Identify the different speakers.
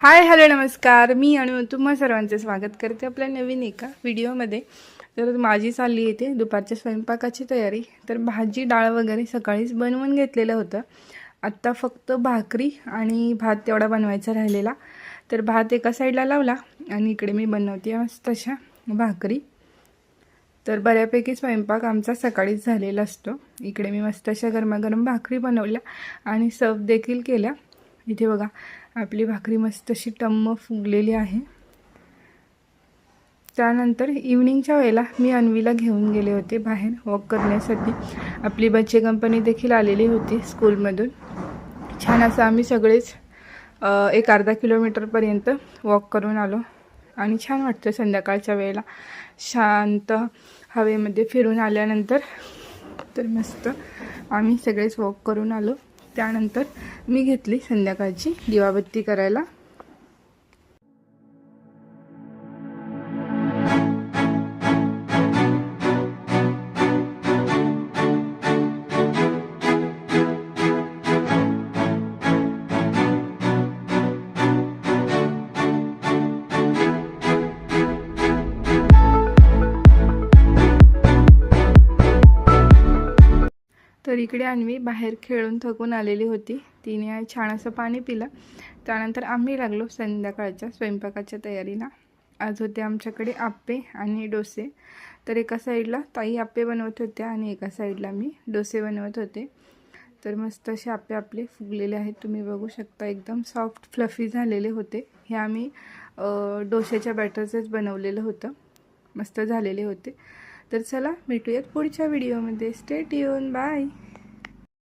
Speaker 1: Hi hello नमस्कार. मी अनु तुम्हा सर्वांचे स्वागत करते आपल्या नवीन एका व्हिडिओमध्ये. तर माझी चालली येते दुपारच्या स्वयंपाकाची तयारी. तर भाजी डाळ वगैरे सकाळीच बनवून घेतलेलं होतं. आत्ता फक्त भाकरी आणि भात तेवढा बनवायचा राहिलेला. तर भात एका साईडला लावला आणि इकडे मी बनवते मस्त अशा भाकरी. तर बऱ्यापैकी स्वयंपाक आमचा सकाळीच झालेला असतो. इकडे मी मस्त अशा गरमागरम भाकरी बनवल्या आणि सर्व देखील केल्या. इथे बघा आपली भाकरी मस्त अशी टम्म फुगलेली आहे. त्यानंतर इव्हनिंगच्या वेळेला मी अन्वीला घेऊन गेले होते बाहेर वॉक करण्यासाठी. आपली बच्चे कंपनी देखील आलेली होती स्कूलमधून. छान असं आम्ही सगळेच एक अर्धा किलोमीटरपर्यंत वॉक करून आलो आणि छान वाटतं संध्याकाळच्या वेळेला शांत हवेमध्ये फिरून आल्यानंतर. तर मस्त आम्ही सगळेच वॉक करून आलो. त्यानंतर मी घेतली संध्याकाळची दिवाबत्ती करायला. तर इकडे अन्वी बाहेर खेळून थकून आलेली होती. तिने छान असं पाणी पिलं. त्यानंतर आम्ही लागलो संध्याकाळच्या स्वयंपाकाच्या तयारीला. आज होते आमच्याकडे आप्पे आणि डोसे. तर एका साईडला ताई आप्पे बनवत होत्या आणि एका साईडला मी डोसे बनवत होते. तर मस्त असे आप्पे आपले फुगलेले आहेत, तुम्ही बघू शकता. एकदम सॉफ्ट फ्लफी झालेले होते. हे आम्ही डोश्याच्या बॅटरचंच बनवलेलं होतं. मस्त झालेले होते. तर चला भेटूयात पुढच्या व्हिडिओमध्ये. Stay tune. बाय.